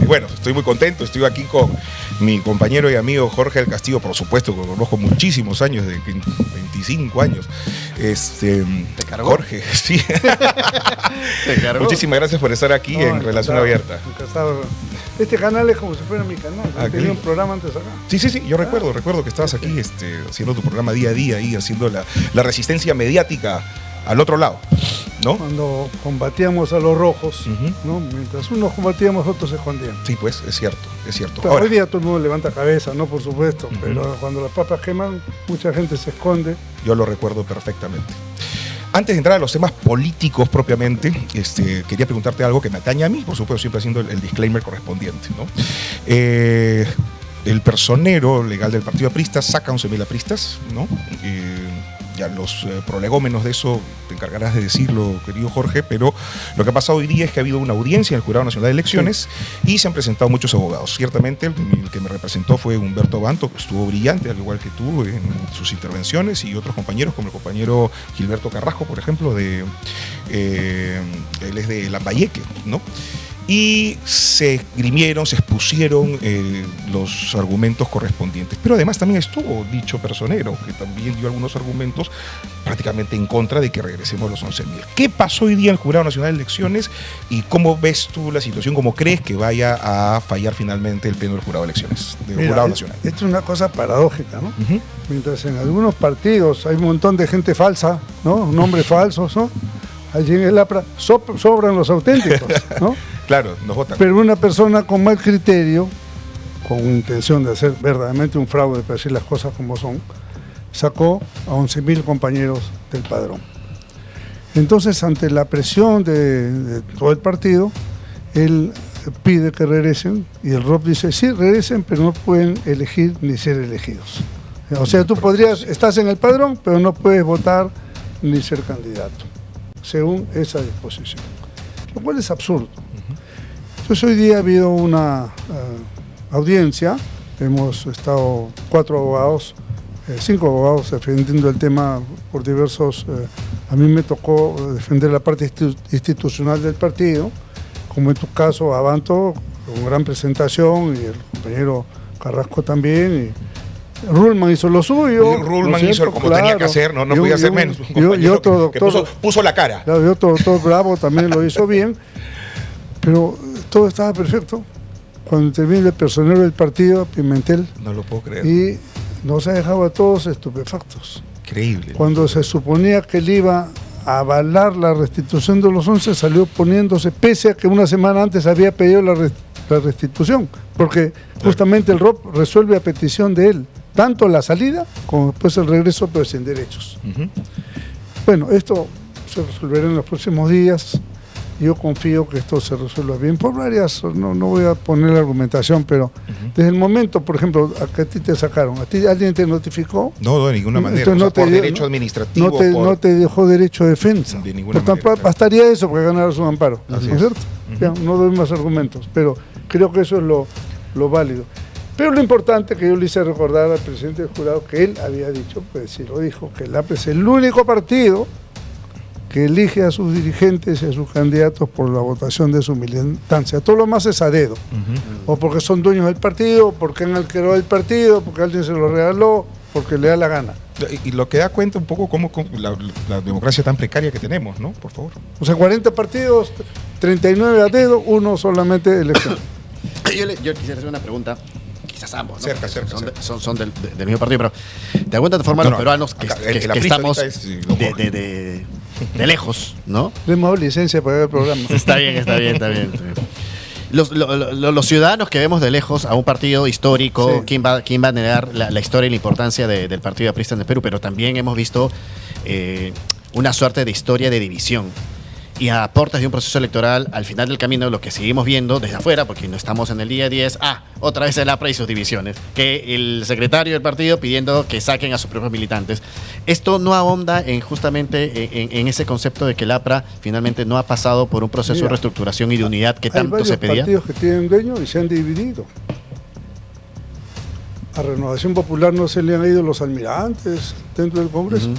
Bueno, estoy muy contento, estoy aquí con mi compañero y amigo Jorge del Castillo, por supuesto, que lo conozco muchísimos años, de 25 años. ¿Te cargó? Jorge, sí. ¿Te cargó? Muchísimas gracias por estar aquí en Relación Abierta. Encantado. Este canal es como si fuera mi canal. Tenía un programa antes acá. Sí, yo recuerdo que estabas aquí haciendo tu programa día a día, ahí haciendo la resistencia mediática al otro lado, ¿no? Cuando combatíamos a los rojos, ¿no? Mientras unos combatíamos, otros se escondían. Sí, pues, es cierto. Pero hoy día todo el mundo levanta cabeza, ¿no? Por supuesto, pero cuando las papas queman, mucha gente se esconde. Yo lo recuerdo perfectamente. Antes de entrar a los temas políticos propiamente, quería preguntarte algo que me atañe a mí, por supuesto, siempre haciendo el disclaimer correspondiente, ¿no? El personero legal del Partido Aprista saca 11.000 apristas, ¿no? Ya los prolegómenos de eso te encargarás de decirlo, querido Jorge, pero lo que ha pasado hoy día es que ha habido una audiencia en el Jurado Nacional de Elecciones y se han presentado muchos abogados. Ciertamente el que me representó fue Humberto Abanto, que estuvo brillante, al igual que tú, en sus intervenciones, y otros compañeros, como el compañero Gilberto Carrasco, por ejemplo, él es de Lambayeque, ¿no? Y se esgrimieron, se expusieron los argumentos correspondientes. Pero además también estuvo dicho personero, que también dio algunos argumentos prácticamente en contra de que regresemos a los 11.000. ¿Qué pasó hoy día en el Jurado Nacional de Elecciones y cómo ves tú la situación? ¿Cómo crees que vaya a fallar finalmente el pleno del Jurado de Elecciones, del Jurado Nacional? Esto es una cosa paradójica, ¿no? Mientras en algunos partidos hay un montón de gente falsa, ¿no? Nombres falsos, ¿no? Allí en el APRA sobran los auténticos, ¿no? Claro, nos votan. Pero una persona con mal criterio, con intención de hacer verdaderamente un fraude, para decir las cosas como son, sacó a 11.000 compañeros del padrón. Entonces, ante la presión de todo el partido, él pide que regresen y el ROP dice, sí, regresen, pero no pueden elegir ni ser elegidos. O sea, tú estás en el padrón, pero no puedes votar ni ser candidato, según esa disposición, lo cual es absurdo. Entonces hoy día ha habido una audiencia, hemos estado 5 abogados defendiendo el tema por diversos, a mí me tocó defender la parte institucional del partido, como en tu caso Abanto, con gran presentación, y el compañero Carrasco también, y Ruhlmann hizo lo suyo. Ruhlmann hizo como tenía que hacer, no podía hacer menos. Y otro doctor puso la cara. Claro, y otro doctor Bravo también lo hizo bien, pero todo estaba perfecto. Cuando interviene el personero del partido, Pimentel, no lo puedo creer, y nos ha dejado a todos estupefactos. Increíble. Cuando se suponía que él iba a avalar la restitución de los 11, salió poniéndose, pese a que una semana antes había pedido la restitución, porque justamente el ROP resuelve a petición de él tanto la salida como después el regreso, pero sin derechos. Bueno, esto se resolverá en los próximos días. Yo confío que esto se resuelva bien por varias, no voy a poner la argumentación, pero desde el momento, por ejemplo, a que a ti te sacaron, ¿a ti alguien te notificó? No, de ninguna manera. No por derecho administrativo. No te dejó derecho de defensa. De ninguna manera. Claro. Bastaría eso para ganar su amparo, ¿no es cierto? Ya, no doy más argumentos, pero creo que eso es lo válido. Pero lo importante que yo le hice recordar al presidente del jurado, que él había dicho, pues sí lo dijo, que el APRA es el único partido que elige a sus dirigentes y a sus candidatos por la votación de su militancia. Todo lo más es a dedo. O porque son dueños del partido, o porque han alquilado el partido, porque alguien se lo regaló, porque le da la gana. Y lo que da cuenta un poco cómo la democracia tan precaria que tenemos, ¿no? Por favor. O sea, 40 partidos, 39 a dedo, uno solamente elección. Yo quisiera hacer una pregunta. Quizás ambos, ¿no? Cerca. Son del mismo partido, pero te das cuenta de forma los peruanos que estamos de lejos, ¿no? Le hemos dado licencia para ver el programa. Está bien. Los ciudadanos que vemos de lejos a un partido histórico, sí. ¿Quién va a negar la historia y la importancia del partido aprista en el Perú? Pero también hemos visto una suerte de historia de división. Y a puertas de un proceso electoral, al final del camino, lo que seguimos viendo desde afuera, porque no estamos en el día 10, otra vez el APRA y sus divisiones, que el secretario del partido pidiendo que saquen a sus propios militantes. Esto no ahonda justamente en ese concepto de que el APRA finalmente no ha pasado por un proceso de reestructuración y de unidad que tanto se pedía. Hay varios partidos que tienen dueño y se han dividido. A Renovación Popular no se le han ido los almirantes dentro del Congreso.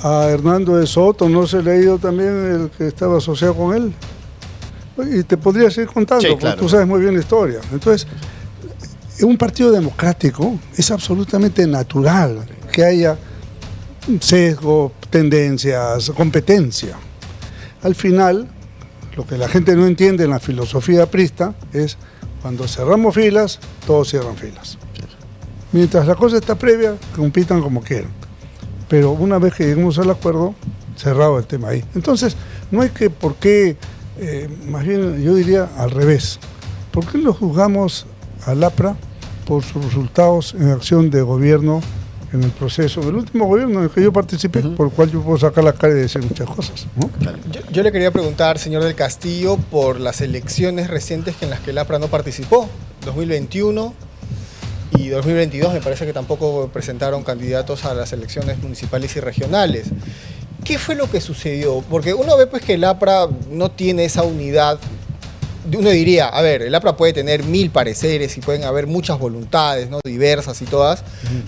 A Hernando de Soto no se le ha ido también el que estaba asociado con él. Y te podría seguir contando, Sí, porque claro. tú sabes muy bien la historia. Entonces, en un partido democrático es absolutamente natural que haya sesgo, tendencias, competencia. Al final, lo que la gente no entiende en la filosofía aprista es cuando cerramos filas, todos cierran filas. Mientras la cosa está previa, compitan como quieran. Pero una vez que lleguemos al acuerdo, cerrado el tema ahí. Entonces, no hay que, ¿por qué? Más bien yo diría al revés. ¿Por qué lo juzgamos al APRA por sus resultados en acción de gobierno en el proceso? El último gobierno en el que yo participé, por el cual yo puedo sacar la cara y decir muchas cosas, ¿no? Yo le quería preguntar, señor del Castillo, por las elecciones recientes en las que el APRA no participó, 2021 y 2022, me parece que tampoco presentaron candidatos a las elecciones municipales y regionales. ¿Qué fue lo que sucedió? Porque uno ve pues que el APRA no tiene esa unidad. Uno diría, a ver, el APRA puede tener 1000 pareceres y pueden haber muchas voluntades, ¿no? Diversas y todas,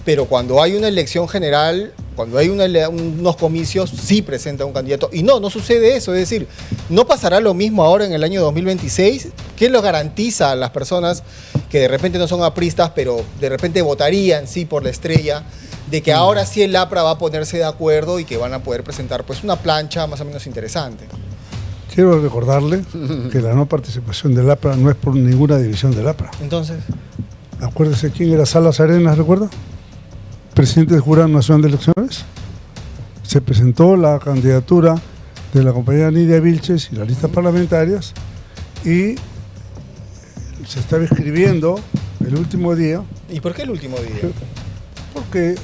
pero cuando hay una elección general, cuando hay unos comicios, sí presenta un candidato. Y no sucede eso, es decir, ¿no pasará lo mismo ahora en el año 2026? ¿Qué lo garantiza a las personas que de repente no son apristas, pero de repente votarían sí por la estrella, de que ahora sí el APRA va a ponerse de acuerdo y que van a poder presentar pues una plancha más o menos interesante? Quiero recordarle que la no participación del APRA no es por ninguna división del APRA. Entonces, Acuérdese quién era Salas Arenas, ¿recuerda? Presidente del Jurado Nacional de Elecciones. Se presentó la candidatura de la compañera Nidia Vilches y las listas parlamentarias y se estaba escribiendo el último día, ¿y por qué el último día? porque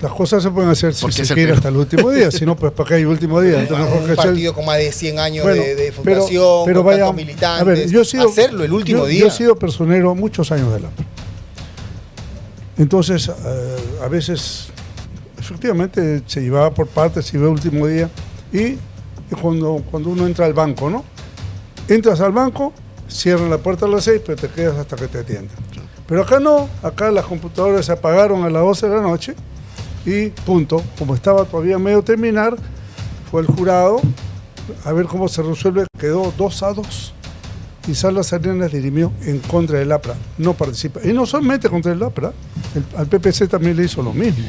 las cosas se pueden hacer si Porque se es el quiere Perú. hasta el último día, si no, pues para qué hay último día. Entonces, Un Jorge Chávez- partido con más de 100 años Bueno, de fundación, pero con vaya, tantos militantes, a ver, yo he sido- hacerlo el último yo- día. Yo he sido personero muchos años del APRA. Entonces, a veces, efectivamente, se llevaba por partes, se iba el último día. Y cuando uno entra al banco, ¿no? Entras al banco, cierran la puerta a las 6, pero te quedas hasta que te atienden. Pero acá no, acá las computadoras se apagaron a las 12 de la noche y punto. Como estaba todavía medio terminar, fue el jurado a ver cómo se resuelve. Quedó 2-2 y Salas Arenas dirimió en contra del APRA. No participa. Y no solamente contra el APRA, al PPC también le hizo lo mismo.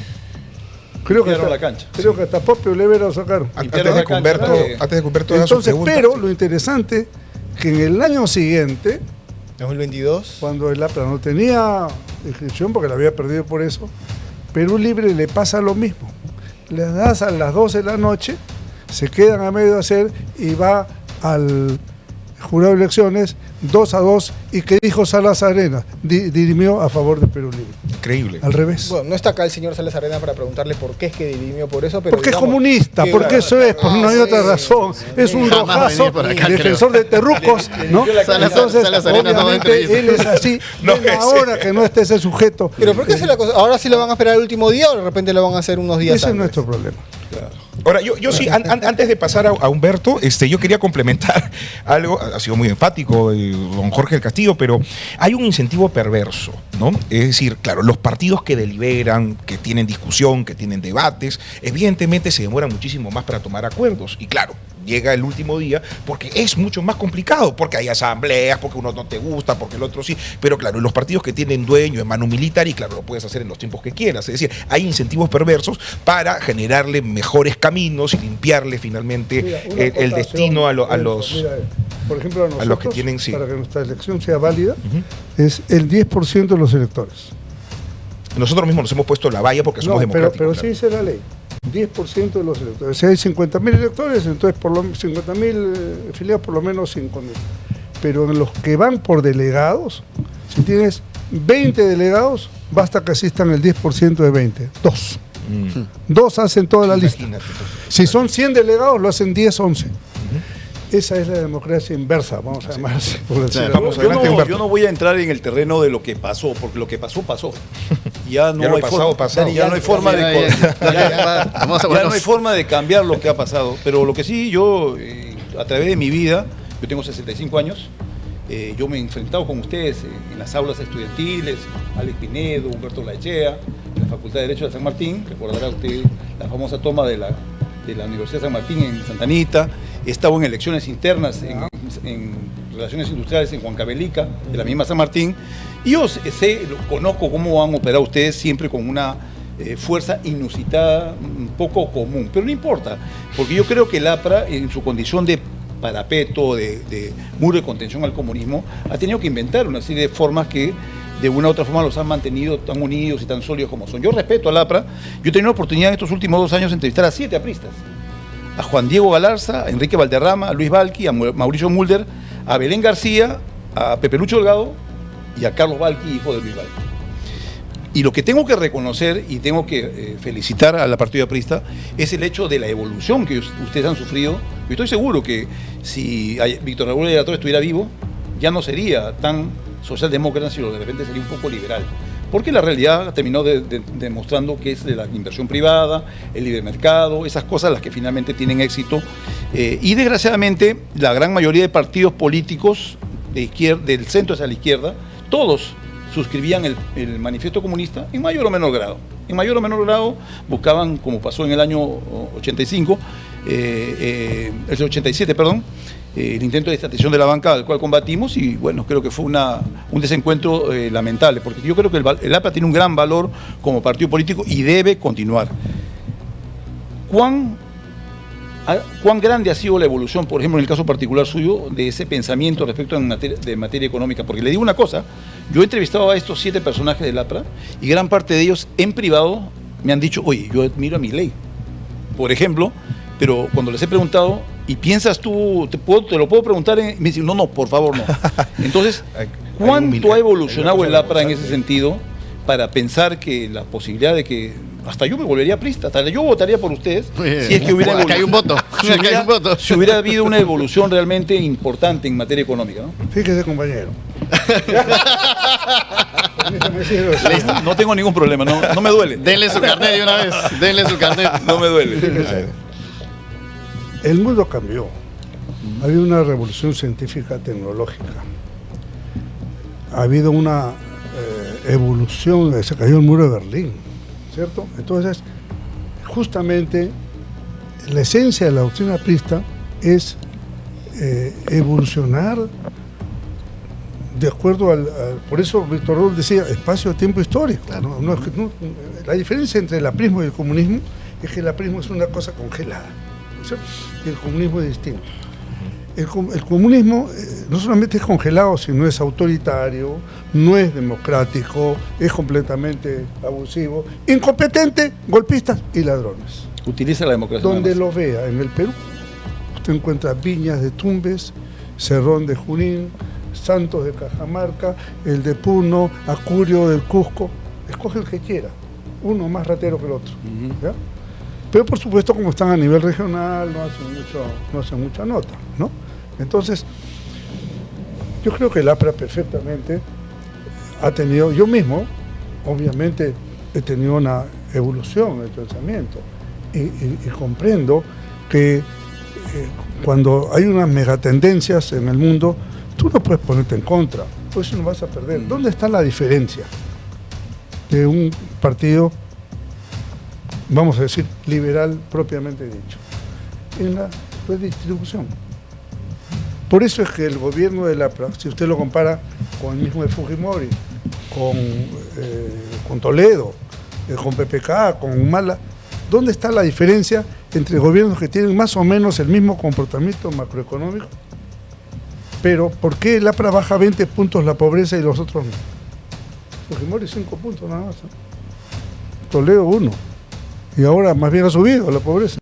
Creo que Limpiaron hasta, la cancha. creo que hasta Popio Olivera lo sacaron. Antes de que Humberto haga su Entonces, pregunta. pero lo interesante que en el año siguiente, 2022. cuando el APRA no tenía inscripción porque la había perdido por eso, Perú Libre le pasa lo mismo. Le das a las 12 de la noche, se quedan a medio de hacer y va al jurado de elecciones 2-2 y que dijo Salas Arenas, dirimió a favor de Perú Libre. Increíble. Al revés. Bueno, no está acá el señor Salas Arena para preguntarle por qué es que dirimió por eso, pero Porque es digamos comunista, que- porque eso es, por no hay otra razón. Es un Jamás rojazo, venía por acá, defensor de terrucos, ¿no? Salas- Entonces, Salas Arenas no va a obviamente, entrevista. él es así. No, Ven ahora que no esté ese sujeto. Pero ¿por qué hace la cosa? ¿Ahora sí lo van a esperar el último día o de repente lo van a hacer unos días Ese es antes? nuestro problema. Ahora, yo sí, antes de pasar a Humberto, yo quería complementar algo, ha sido muy enfático don Jorge del Castillo, pero hay un incentivo perverso, ¿no? Es decir, claro, los partidos que deliberan, que tienen discusión, que tienen debates, evidentemente se demoran muchísimo más para tomar acuerdos. Y claro, llega el último día porque es mucho más complicado, porque hay asambleas, porque uno no te gusta, porque el otro sí. Pero claro, los partidos que tienen dueño en mano militar, y claro, lo puedes hacer en los tiempos que quieras. Es decir, hay incentivos perversos para generarle mejores caminos y limpiarle finalmente Mira, una el acotación, destino a los... mira, por ejemplo, a nosotros, los que tienen, sí. para que nuestra elección sea válida, es el 10% de los electores. Nosotros mismos nos hemos puesto la valla porque somos No, democráticos. pero claro. sí dice la ley. 10% de los electores. Si hay 50.000 electores, entonces por lo 50.000 afiliados, por lo menos 5.000. Pero en los que van por delegados, si tienes 20 delegados, basta que asistan el 10% de 20. Dos. Dos hacen toda la lista. Imagínate. Si son 100 delegados, lo hacen 10, 11. Esa es la democracia inversa, vamos a llamar así. Por decirlo. Vamos adelante, Humberto. Yo no voy a entrar en el terreno de lo que pasó, porque lo que pasó, pasó. Ya no Ya lo hay pasado, forma, pasado. ya no hay forma de Vamos a ya no hay forma de cambiar lo que ha pasado. Pero lo que sí, yo, a través de mi vida, yo tengo 65 años, yo me he enfrentado con ustedes en las aulas estudiantiles, Alex Pinedo, Humberto Laechea, en la Facultad de Derecho de San Martín, recordará usted la famosa toma de la Universidad de San Martín en Santa Anita. He estado en elecciones internas en relaciones industriales en Huancavelica, de la misma San Martín, y yo conozco cómo han operado ustedes siempre con una fuerza inusitada, un poco común, pero no importa, porque yo creo que el APRA, en su condición de parapeto, de muro de contención al comunismo, ha tenido que inventar una serie de formas que de una u otra forma los han mantenido tan unidos y tan sólidos como son. Yo respeto al APRA. Yo he tenido la oportunidad en estos últimos 2 años de entrevistar a 7 apristas. A Juan Diego Galarza, a Enrique Valderrama, a Luis Balqui, a Mauricio Mulder, a Belén García, a Pepe Lucho Delgado y a Carlos Balqui, hijo de Luis Balqui. Y lo que tengo que reconocer y tengo que felicitar a la partida aprista es el hecho de la evolución que ustedes han sufrido. Yo estoy seguro que si Víctor Raúl de la Torre estuviera vivo, ya no sería tan socialdemócrata, sino de repente sería un poco liberal. Porque la realidad terminó demostrando que es de la inversión privada, el libre mercado, esas cosas las que finalmente tienen éxito. Y desgraciadamente la gran mayoría de partidos políticos de izquierda, del centro hacia la izquierda, todos suscribían el manifiesto comunista en mayor o menor grado. En mayor o menor grado buscaban, como pasó en el año 85, el 87, perdón, el intento de estatización de la banca al cual combatimos, y bueno, creo que fue un desencuentro lamentable, porque yo creo que el APRA tiene un gran valor como partido político y debe continuar. ¿Cuán grande ha sido la evolución, por ejemplo, en el caso particular suyo, de ese pensamiento respecto de materia económica? Porque le digo una cosa, yo he entrevistado a estos 7 personajes del APRA y gran parte de ellos en privado me han dicho, oye, yo admiro a Milei, por ejemplo, pero cuando les he preguntado, ¿y piensas tú, te lo puedo preguntar? Me dicen, no, por favor, no. Entonces, ¿cuánto ha evolucionado el APRA en ese sentido para pensar que la posibilidad de que hasta yo me volvería aprista, hasta yo votaría por ustedes si es que hubiera acá hay un voto. Si hubiera habido una evolución realmente importante en materia económica, ¿no? Fíjese, compañero. Listo, no tengo ningún problema, no me duele. Denle su carnet de una vez. Denle su carnet. No me duele. El mundo cambió. Ha habido una revolución científica tecnológica. Ha habido una evolución, se cayó el muro de Berlín, ¿cierto? Entonces, justamente la esencia de la doctrina aprista es evolucionar de acuerdo por eso Víctor Raúl decía espacio, tiempo histórico. Claro. La diferencia entre el aprismo y el comunismo es que el aprismo es una cosa congelada, ¿cierto? Y el comunismo es distinto. El comunismo no solamente es congelado, sino es autoritario, no es democrático, es completamente abusivo, incompetente, golpistas y ladrones. Utiliza la democracia. Donde lo vea, en el Perú, usted encuentra Viñas de Tumbes, Cerrón de Junín, Santos de Cajamarca, el de Puno, Acurio del Cusco, escoge el que quiera, uno más ratero que el otro. ¿Ya? Pero por supuesto, como están a nivel regional, no hacen mucha nota, ¿no? Entonces, yo creo que el APRA perfectamente ha tenido, yo mismo, obviamente, he tenido una evolución del pensamiento y comprendo que cuando hay unas megatendencias en el mundo, tú no puedes ponerte en contra, pues no vas a perder. ¿Dónde está la diferencia de un partido, vamos a decir, liberal propiamente dicho? En la redistribución. Por eso es que el gobierno del APRA, si usted lo compara con el mismo de Fujimori, con Toledo, con PPK, con Humala, ¿dónde está la diferencia entre gobiernos que tienen más o menos el mismo comportamiento macroeconómico? Pero, ¿por qué el APRA baja 20 puntos la pobreza y los otros no? Fujimori 5 puntos nada más, ¿eh? Toledo 1. Y ahora más bien ha subido la pobreza.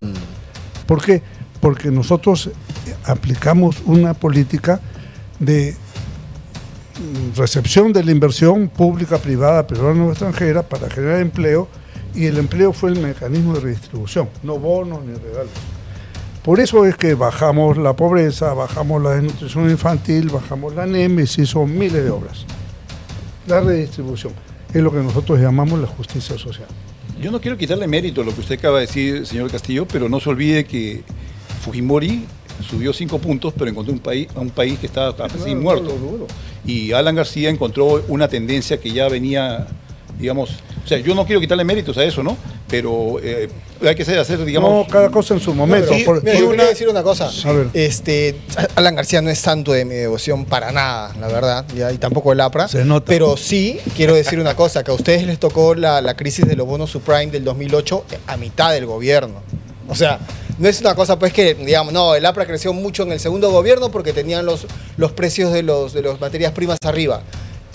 ¿Por qué? Porque nosotros aplicamos una política de recepción de la inversión pública, privada, peruana o extranjera para generar empleo, y el empleo fue el mecanismo de redistribución, no bonos ni regalos. Por eso es que bajamos la pobreza, bajamos la desnutrición infantil, bajamos la anemia, y se hizo miles de obras. La redistribución es lo que nosotros llamamos la justicia social. Yo no quiero quitarle mérito a lo que usted acaba de decir, señor Castillo, pero no se olvide que Fujimori subió 5 puntos, pero encontró un país que estaba casi muerto. Y Alan García encontró una tendencia que ya venía, digamos, o sea, yo no quiero quitarle méritos a eso, ¿no? pero hay que hacer, digamos... No, cada cosa en su momento. No, pero, mira, yo quería decir una cosa. A ver. Alan García no es santo de mi devoción para nada, la verdad, y tampoco el APRA. Se nota. Pero sí quiero decir una cosa, que a ustedes les tocó la crisis de los bonos subprime del 2008 a mitad del gobierno. O sea, no es una cosa pues que, digamos, no, el APRA creció mucho en el segundo gobierno porque tenían los precios de las materias primas arriba.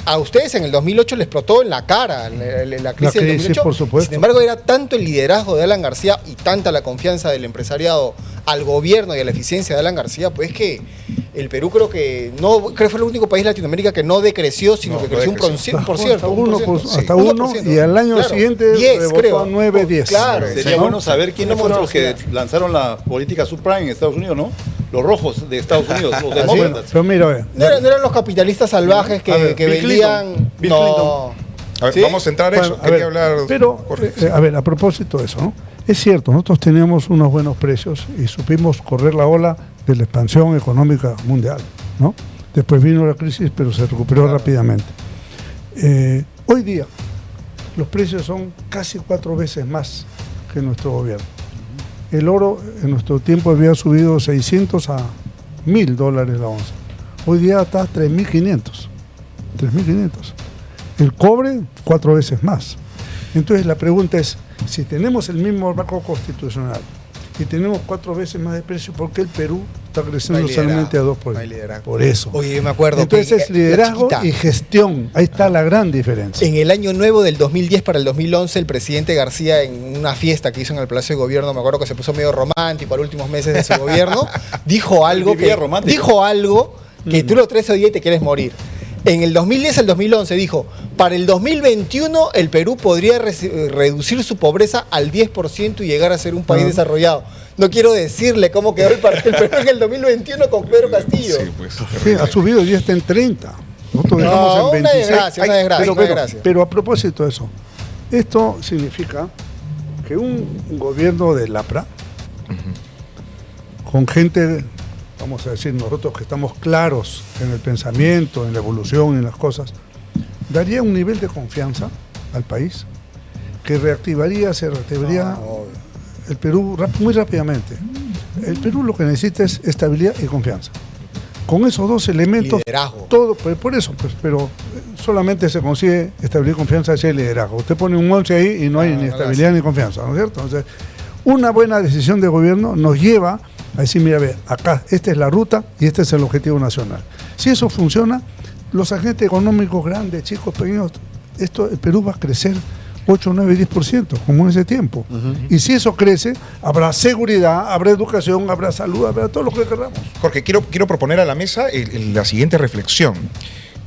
A ustedes en el 2008 les explotó en la cara la crisis del 2008. Por supuesto. Sin embargo, era tanto el liderazgo de Alan García y tanta la confianza del empresariado al gobierno y a la eficiencia de Alan García, pues que el Perú creo que fue el único país de Latinoamérica que no decreció, sino que creció un por ciento. Hasta uno, y al año siguiente 10, creo. 9, 10. Claro. Sería bueno saber quiénes fueron los que lanzaron la política subprime en Estados Unidos, ¿no? Los rojos de Estados Unidos, los demócratas. Pero mira, a ver. No eran los capitalistas salvajes que vendían... Bill No. A ver, ¿Sí? vamos a entrar a eso. Bueno, Quería hablar... Pero, Jorge. a ver, a propósito de eso, ¿no? Es cierto, nosotros teníamos unos buenos precios y supimos correr la ola de la expansión económica mundial, ¿no? Después vino la crisis, pero se recuperó rápidamente. Hoy día, los precios son casi 4 veces más que nuestro gobierno. El oro en nuestro tiempo había subido 600 a $1,000 la onza. Hoy día está a 3.500. 3.500. El cobre, 4 veces más. Entonces la pregunta es, si tenemos el mismo marco constitucional y tenemos 4 veces más de precio, ¿por qué el Perú está creciendo solamente a 2%? No hay liderazgo. Por eso. Oye, yo me acuerdo Entonces que es liderazgo y gestión. Ahí está la gran diferencia. en el año nuevo del 2010 para el 2011, el presidente García, en una fiesta que hizo en el Palacio de Gobierno, me acuerdo que se puso medio romántico a los últimos meses de su gobierno, dijo algo Vivía romántico. que tú lo traes hoy día y te quieres morir. En el 2010 al 2011 dijo, para el 2021 el Perú podría reducir su pobreza al 10% y llegar a ser un país desarrollado. No quiero decirle cómo quedó el Perú en el 2021 con Pedro Castillo. Sí, pues. Sí, ha subido y está en 30. Nosotros dejamos en No, 26. una desgracia, una desgracia. Pero a propósito de eso, esto significa que un gobierno del APRA, con gente, vamos a decir nosotros que estamos claros en el pensamiento, en la evolución, en las cosas, daría un nivel de confianza al país que se reactivaría el Perú muy rápidamente. El Perú lo que necesita es estabilidad y confianza. Con esos dos elementos, Liderazgo. todo, por eso, pues, pero solamente se consigue estabilidad y confianza hacia el liderazgo. Usted pone un 11 ahí y no hay ni estabilidad ni confianza, ¿no es cierto? Entonces, una buena decisión de gobierno nos lleva a decir, mira, ve, acá, esta es la ruta y este es el objetivo nacional. Si eso funciona, los agentes económicos grandes, chicos, pequeños, el Perú va a crecer 8, 9, 10%, como en ese tiempo. Y si eso crece, habrá seguridad, habrá educación, habrá salud, habrá todo lo que queramos. Jorge, quiero proponer a la mesa la siguiente reflexión.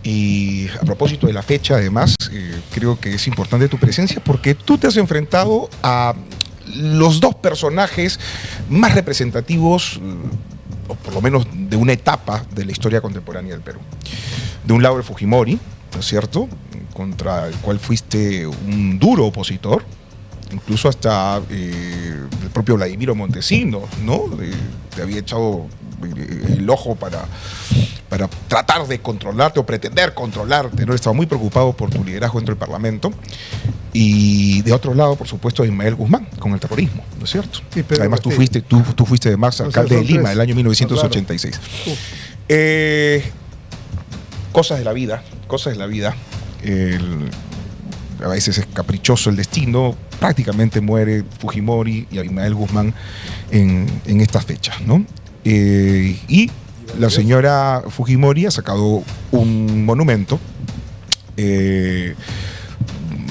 Y a propósito de la fecha, además, creo que es importante tu presencia porque tú te has enfrentado a los dos personajes más representativos, o por lo menos de una etapa de la historia contemporánea del Perú. De un lado el Fujimori, ¿no es cierto?, contra el cual fuiste un duro opositor, incluso hasta el propio Vladimiro Montesinos, ¿no? Te había echado el ojo para tratar de controlarte o pretender controlarte, ¿no? Estaba muy preocupado por tu liderazgo dentro del Parlamento. Y de otro lado, por supuesto, Ismael Guzmán, con el terrorismo, ¿no es cierto? Sí, pero además, tú fuiste además alcalde de Lima el año 1986. Cosas de la vida. A veces es caprichoso el destino. Prácticamente muere Fujimori y Ismael Guzmán en estas fechas, ¿no? Y la señora Fujimori ha sacado un monumento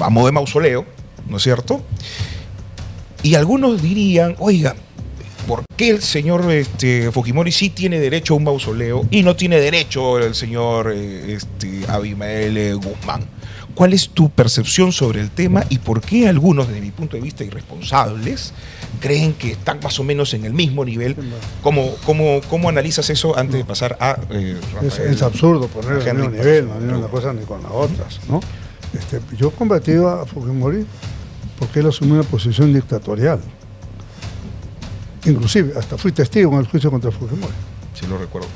a modo de mausoleo, ¿no es cierto? Y algunos dirían, oiga, ¿por qué el señor Fujimori sí tiene derecho a un mausoleo y no tiene derecho el señor Abimael Guzmán? ¿Cuál es tu percepción sobre el tema y por qué algunos, desde mi punto de vista, irresponsables, creen que están más o menos en el mismo nivel? ¿Cómo analizas eso antes de pasar a Rafael? Es absurdo poner el mismo nivel, no ni una cosa ni con las otras, ¿no? Yo combatí a Fujimori porque él asumió una posición dictatorial. Inclusive, hasta fui testigo en el juicio contra Fujimori. Sí, lo recuerdo.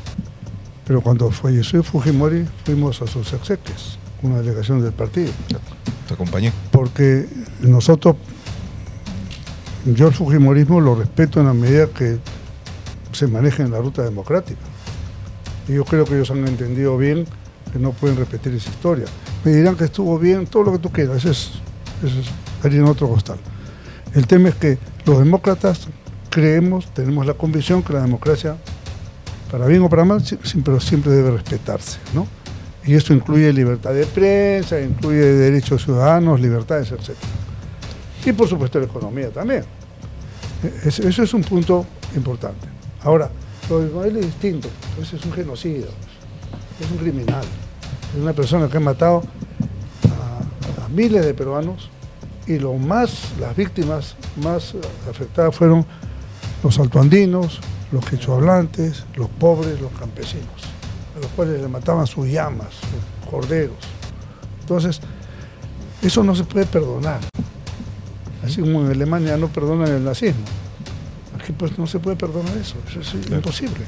Pero cuando falleció Fujimori, fuimos a sus exequias, una delegación del partido. Te acompañé. Porque nosotros yo el fujimorismo lo respeto en la medida que se maneja en la ruta democrática. Y yo creo que ellos han entendido bien que no pueden repetir esa historia. Me dirán que estuvo bien, todo lo que tú quieras, eso es harina en otro costal. El tema es que los demócratas tenemos la convicción que la democracia, para bien o para mal, pero siempre debe respetarse, ¿no? Y esto incluye libertad de prensa, incluye derechos ciudadanos, libertades, etc. Y por supuesto la economía también. Eso es un punto importante. Ahora, lo de Ismael es distinto, pues es un genocida, es un criminal, es una persona que ha matado a miles de peruanos y las víctimas más afectadas fueron los altoandinos, los quechohablantes, los pobres, los campesinos, a los cuales le mataban sus llamas, sus corderos. Entonces, eso no se puede perdonar. Así como en Alemania no perdonan el nazismo. Aquí pues no se puede perdonar eso es imposible.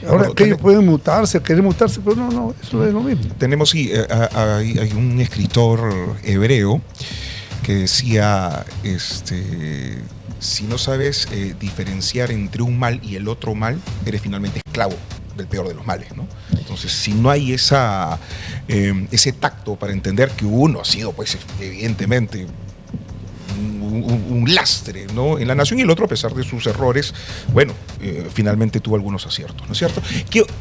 Ahora que ellos pueden mutarse, querer mutarse, pero no, eso es lo mismo. Tenemos, sí, hay un escritor hebreo que decía, si no sabes diferenciar entre un mal y el otro mal, eres finalmente esclavo del peor de los males, ¿no? Entonces, si no hay ese tacto para entender que uno ha sido, pues, evidentemente, un lastre, ¿no?, en la nación, y el otro, a pesar de sus errores, bueno, finalmente tuvo algunos aciertos, ¿no es cierto?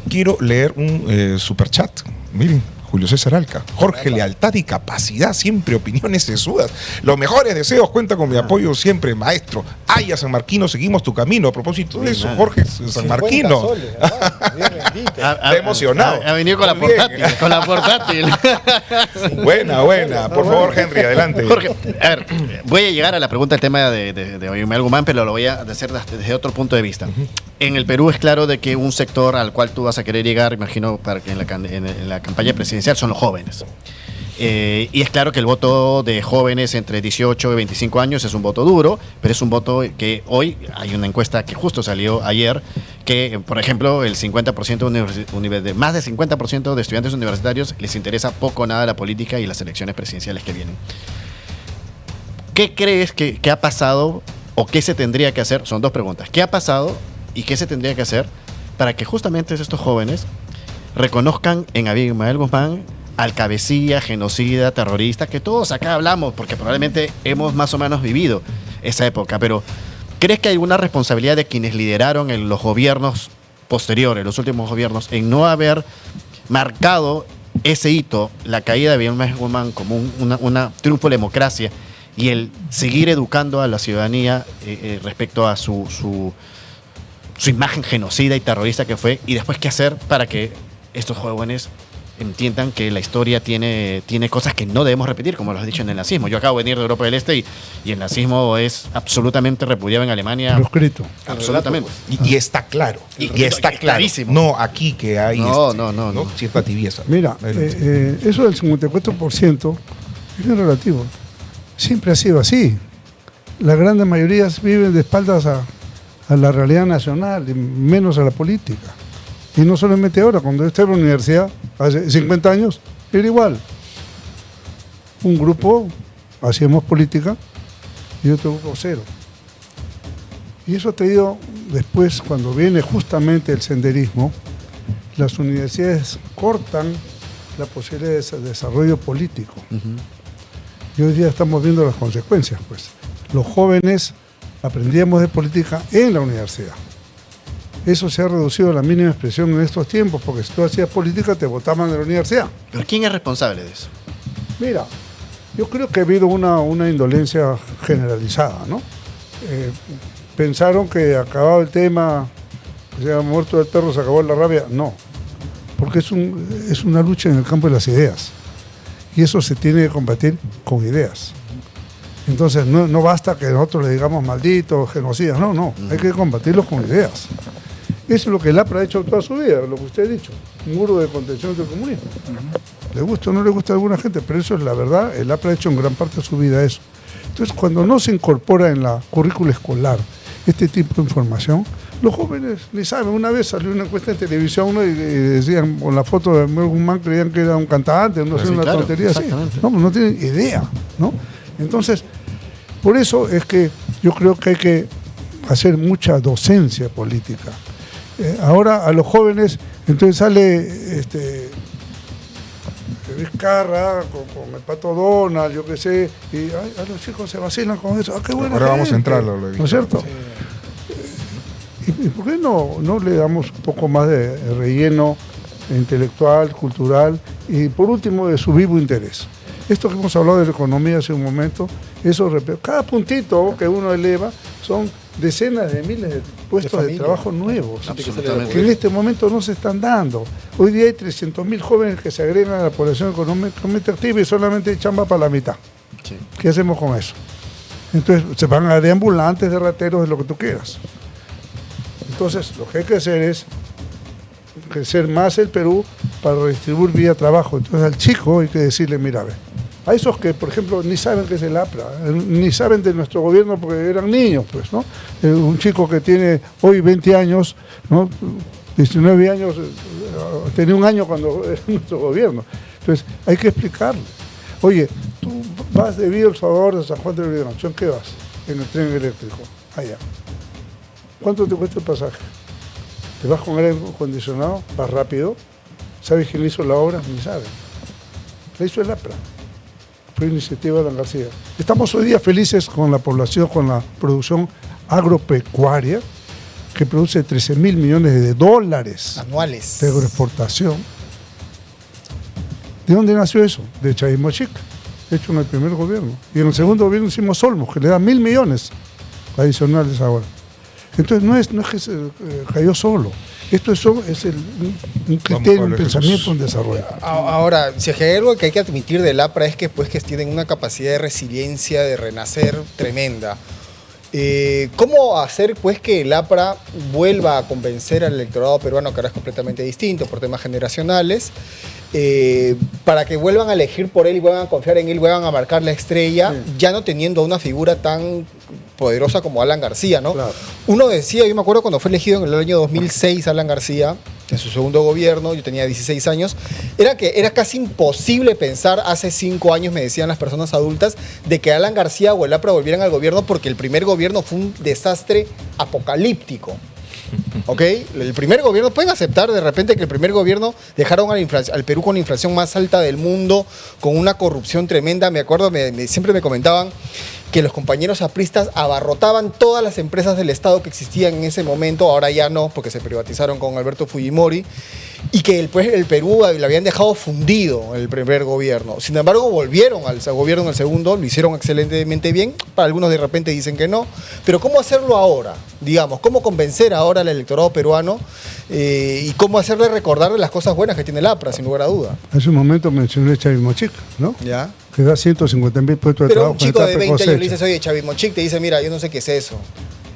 Quiero leer un superchat. Miren, Julio César Alca: Jorge, lealtad y capacidad, siempre opiniones sesudas. Los mejores deseos, cuenta con mi apoyo siempre, maestro. Ay, a San Marquino, seguimos tu camino. A propósito de eso, Jorge San Marquino. Soles, Está emocionado. Ha venido con la portátil. Con la portátil. Buena. Por favor, Henry, adelante. Jorge, a ver, voy a llegar a la pregunta del tema de Ismael Guzmán, pero lo voy a hacer desde otro punto de vista. En el Perú es claro de que un sector al cual tú vas a querer llegar, imagino, para que en la campaña presidencial, son los jóvenes. Y es claro que el voto de jóvenes entre 18 y 25 años es un voto duro, pero es un voto que hoy hay una encuesta que justo salió ayer, que, por ejemplo, el 50% más del 50% de estudiantes universitarios les interesa poco o nada la política y las elecciones presidenciales que vienen. ¿Qué crees que ha pasado o qué se tendría que hacer? Son dos preguntas. ¿Qué ha pasado y qué se tendría que hacer para que justamente estos jóvenes reconozcan en Ismael Guzmán al cabecilla, genocida, terrorista, que todos acá hablamos, porque probablemente hemos más o menos vivido esa época, pero ¿crees que hay alguna responsabilidad de quienes lideraron en los gobiernos posteriores, los últimos gobiernos, en no haber marcado ese hito, la caída de Ismael Guzmán, como una triunfo de la democracia, y el seguir educando a la ciudadanía respecto a su imagen genocida y terrorista que fue, y después qué hacer para que estos jóvenes entiendan que la historia tiene cosas que no debemos repetir, como lo has dicho en el nazismo? Yo acabo de venir de Europa del Este y el nazismo es absolutamente repudiado en Alemania. Proscrito. Absolutamente. Y está claro. Y está clarísimo. No aquí que hay no. cierta tibieza. Mira, eso del 54% es bien relativo. Siempre ha sido así. Las grandes mayorías viven de espaldas a la realidad nacional y menos a la política. Y no solamente ahora, cuando yo estaba en la universidad, hace 50 años, era igual. Un grupo hacíamos política y otro grupo cero. Y eso te digo, después, cuando viene justamente el senderismo, las universidades cortan la posibilidad de desarrollo político. Y hoy día estamos viendo las consecuencias, pues. Los jóvenes aprendíamos de política en la universidad. Eso se ha reducido a la mínima expresión en estos tiempos, porque si tú hacías política te votaban de la universidad. ¿Pero quién es responsable de eso? Mira, yo creo que ha habido una indolencia generalizada, ¿no? Pensaron que acababa el tema, que se ha muerto el perro, se acabó la rabia. No, porque es una lucha en el campo de las ideas. Y eso se tiene que combatir con ideas. Entonces no basta que nosotros le digamos malditos, genocidas, no, hay que combatirlos con ideas. Eso es lo que el APRA ha hecho toda su vida, lo que usted ha dicho, un muro de contención del comunismo. Le gusta o no le gusta a alguna gente, pero eso es la verdad, el APRA ha hecho en gran parte de su vida eso. Entonces, cuando no se incorpora en la currícula escolar este tipo de información, los jóvenes ni saben. Una vez salió una encuesta en televisión, ¿no? y decían, con la foto de Ismael Guzmán, creían que era un cantante, no sé, una tontería así. No tienen idea, ¿no? Entonces, por eso es que yo creo que hay que hacer mucha docencia política. Ahora a los jóvenes, entonces sale Vizcarra con el Pato Donald, yo qué sé, y a los chicos se vacilan con eso. ¡Ah, qué buena Ahora vamos a gente! entrar, ¿No es cierto? Sí. ¿Y por qué no le damos un poco más de relleno intelectual, cultural y por último de su vivo interés? Esto que hemos hablado de la economía hace un momento, cada puntito que uno eleva son decenas de miles de puestos de trabajo nuevos, que en este momento no se están dando. Hoy día hay 300.000 jóvenes que se agregan a la población económicamente activa y solamente hay chamba para la mitad. Sí. ¿Qué hacemos con eso? Entonces se van a de ambulantes, de rateros, de lo que tú quieras. Entonces lo que hay que hacer es crecer más el Perú para redistribuir vía trabajo. Entonces al chico hay que decirle, mira, a ver, a esos que, por ejemplo, ni saben qué es el APRA, ni saben de nuestro gobierno porque eran niños, pues, ¿no? Un chico que tiene hoy 20 años, ¿no? 19 años, tenía un año cuando era nuestro gobierno. Entonces, hay que explicarle. Oye, tú vas de Villa El Salvador de San Juan de Lurigancho, ¿en qué vas? En el tren eléctrico, allá. ¿Cuánto te cuesta el pasaje? ¿Te vas con aire acondicionado? ¿Vas rápido? ¿Sabes quién hizo la obra? Ni saben. La hizo el APRA. Fue iniciativa de Alan García. Estamos hoy día felices con la población, con la producción agropecuaria, que produce 13.000 millones de dólares anuales de agroexportación. ¿De dónde nació eso? De Chavismo Chic, hecho en el primer gobierno. Y en el segundo gobierno hicimos Olmos, que le da 1.000 millones adicionales ahora. Entonces no es que se cayó solo. Esto es un criterio, un pensamiento, un desarrollo. Ahora, si hay algo que hay que admitir del APRA es que, pues, que tienen una capacidad de resiliencia, de renacer tremenda. ¿Cómo hacer, pues, que el APRA vuelva a convencer al electorado peruano, que ahora es completamente distinto por temas generacionales, para que vuelvan a elegir por él y vuelvan a confiar en él, vuelvan a marcar la estrella, sí, ya no teniendo una figura tan poderosa como Alan García, ¿no? Claro. Uno decía, yo me acuerdo cuando fue elegido en el año 2006 Alan García, en su segundo gobierno, yo tenía 16 años, era que era casi imposible pensar hace 5 años, me decían las personas adultas, de que Alan García o el APRA volvieran al gobierno porque el primer gobierno fue un desastre apocalíptico. ¿Ok? El primer gobierno, pueden aceptar de repente que el primer gobierno dejaron al Perú con la inflación más alta del mundo, con una corrupción tremenda. Me acuerdo, siempre me comentaban que los compañeros apristas abarrotaban todas las empresas del Estado que existían en ese momento, ahora ya no, porque se privatizaron con Alberto Fujimori, y que el Perú lo habían dejado fundido en el primer gobierno. Sin embargo, volvieron al gobierno en el segundo, lo hicieron excelentemente bien, para algunos de repente dicen que no, pero ¿cómo hacerlo ahora? Digamos, ¿cómo convencer ahora al electorado peruano y cómo hacerle recordar de las cosas buenas que tiene el APRA, sin lugar a duda? Hace un momento mencioné Chavismo Chic, ¿no? Ya. Que da 150.000 puestos de trabajo. Pero un chico de 20 años le dices, oye, Chavismo Chic, te dice, mira, yo no sé qué es eso.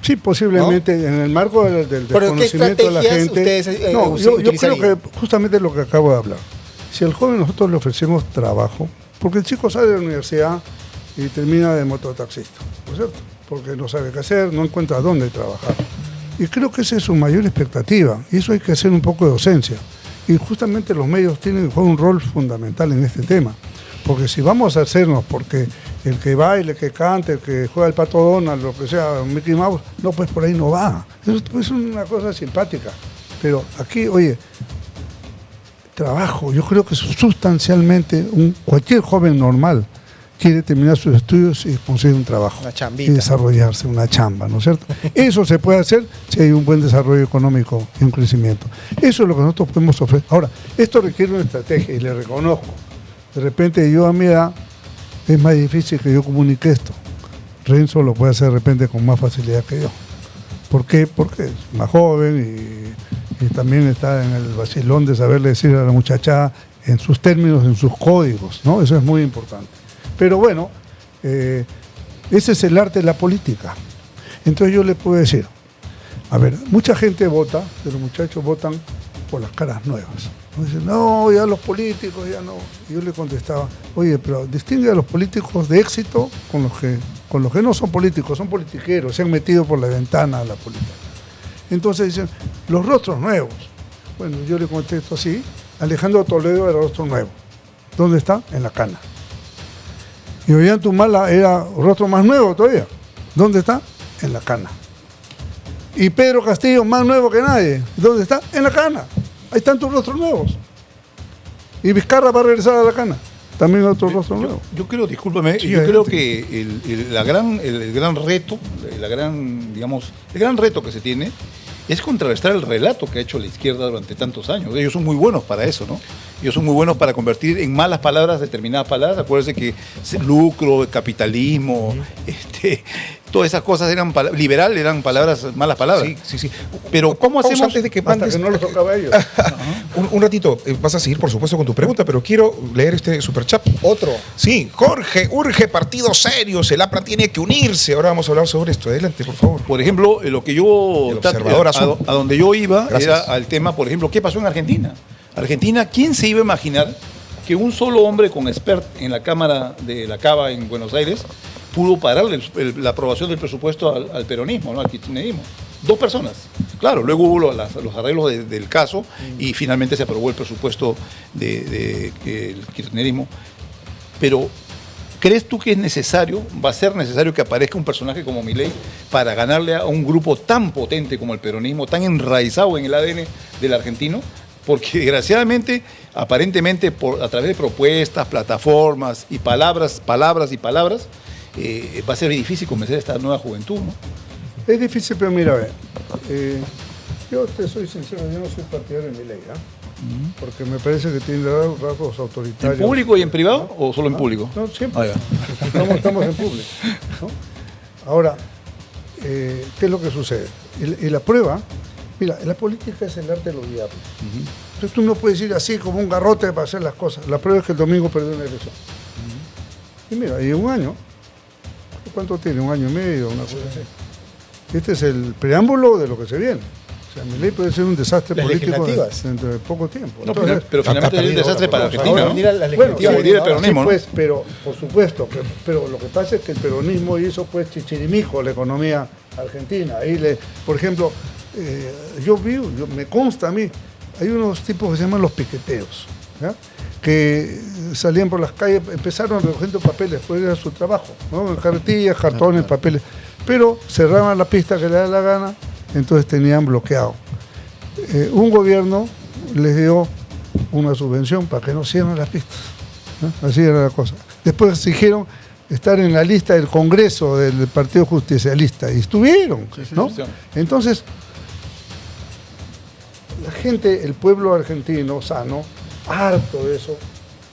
Sí, posiblemente, ¿no? En el marco del conocimiento de la gente. Ustedes, no, yo creo que justamente lo que acabo de hablar. Si al joven nosotros le ofrecemos trabajo, porque el chico sale de la universidad y termina de mototaxista, ¿no es cierto? Porque no sabe qué hacer, no encuentra dónde trabajar. Y creo que esa es su mayor expectativa, y eso hay que hacer un poco de docencia. Y justamente los medios tienen que jugar un rol fundamental en este tema. Porque si vamos a hacernos, porque el que baile, el que cante, el que juega el Pato Donald, lo que sea, Mickey Mouse, no, pues por ahí no va. Eso es una cosa simpática. Pero aquí, oye, trabajo, yo creo que sustancialmente cualquier joven normal quiere terminar sus estudios y conseguir un trabajo. Una chambita. Y desarrollarse, una chamba, ¿no es cierto? Eso se puede hacer si hay un buen desarrollo económico y un crecimiento. Eso es lo que nosotros podemos ofrecer. Ahora, esto requiere una estrategia y le reconozco. De repente yo a mi edad es más difícil que yo comunique esto. Renzo lo puede hacer de repente con más facilidad que yo. ¿Por qué? Porque es más joven y también está en el vacilón de saberle decir a la muchacha en sus términos, en sus códigos, ¿no? Eso es muy importante. Pero bueno, ese es el arte de la política. Entonces yo le puedo decir, a ver, mucha gente vota, pero los muchachos votan por las caras nuevas. Dicen, no, ya los políticos, ya no. Y yo le contestaba, oye, pero distingue a los políticos de éxito con los que no son políticos, son politiqueros, se han metido por la ventana a la política. Entonces dicen, los rostros nuevos. Bueno, yo le contesto así, Alejandro Toledo era rostro nuevo. ¿Dónde está? En la cana. Y Ollantumala era rostro más nuevo todavía. ¿Dónde está? En la cana. Y Pedro Castillo, más nuevo que nadie. ¿Dónde está? En la cana. Hay tantos rostros nuevos. Y Vizcarra va a regresar a la cana. También otro rostro nuevo. Yo creo, discúlpame, Sí, yo creo adelante. que el gran reto, el gran reto que se tiene es contrarrestar el relato que ha hecho la izquierda durante tantos años. Ellos son muy buenos para eso, ¿no? Ellos son muy buenos para convertir en malas palabras determinadas palabras. Acuérdense que lucro, capitalismo, todas esas cosas liberal eran palabras, malas palabras. Sí. Pero ¿cómo Pausa hacemos? antes de que Hasta mandes? que no los tocaba a ellos. Un ratito, vas a seguir, por supuesto, con tu pregunta, pero quiero leer este superchat. Otro. Sí, Jorge, urge partidos serios, el APRA tiene que unirse. Ahora vamos a hablar sobre esto. Adelante, por favor. Por ejemplo, lo que yo El observador azul. a donde yo iba Gracias. era al tema, por ejemplo, ¿qué pasó en Argentina? Argentina, ¿quién se iba a imaginar que un solo hombre con expert en la Cámara de la Cava en Buenos Aires pudo pararle la aprobación del presupuesto al peronismo, ¿no? Al kirchnerismo? 2 personas. Claro, luego hubo los arreglos del caso y finalmente se aprobó el presupuesto del kirchnerismo. Pero ¿crees tú que es necesario, va a ser necesario que aparezca un personaje como Milei para ganarle a un grupo tan potente como el peronismo, tan enraizado en el ADN del argentino? Porque desgraciadamente, aparentemente, a través de propuestas, plataformas y palabras, va a ser difícil convencer a esta nueva juventud, ¿no? Es difícil, pero mira, a ver. Yo te soy sincero, yo no soy partidario de Milei, porque me parece que tiene rasgos autoritarios. ¿En público y en privado o solo en público? No, siempre. Ah, ya. Estamos en público, ¿no? Ahora, ¿qué es lo que sucede? Y la prueba, mira, la política es el arte de los diablos. Entonces tú no puedes ir así como un garrote para hacer las cosas. La prueba es que el domingo perdió una elección. Y mira, y un año, ¿cuánto tiene? 1 año y medio, una cosa así. Este es el preámbulo de lo que se viene. O sea, Milei puede ser un desastre Las político legislativas. dentro de poco tiempo. No, Entonces, pero finalmente es un desastre para Argentina, Ahora ¿no? venir a las bueno, legislativas. como diría el ahora. peronismo, sí, ¿no? pues, pero por supuesto, pero lo que pasa es que el peronismo hizo pues chichirimijo la economía argentina. Ahí por ejemplo, me consta a mí, hay unos tipos que se llaman los piqueteos, ¿ya? Que salían por las calles, empezaron recogiendo papeles, pues era su trabajo, ¿no? Cartillas, cartones, papeles, pero cerraban la pista que le da la gana, entonces tenían bloqueado. Un gobierno les dio una subvención para que no cierren las pistas, ¿no? Así era la cosa. Después exigieron estar en la lista del Congreso del Partido Justicialista y estuvieron, ¿no? Entonces, la gente, el pueblo argentino sano, harto de eso,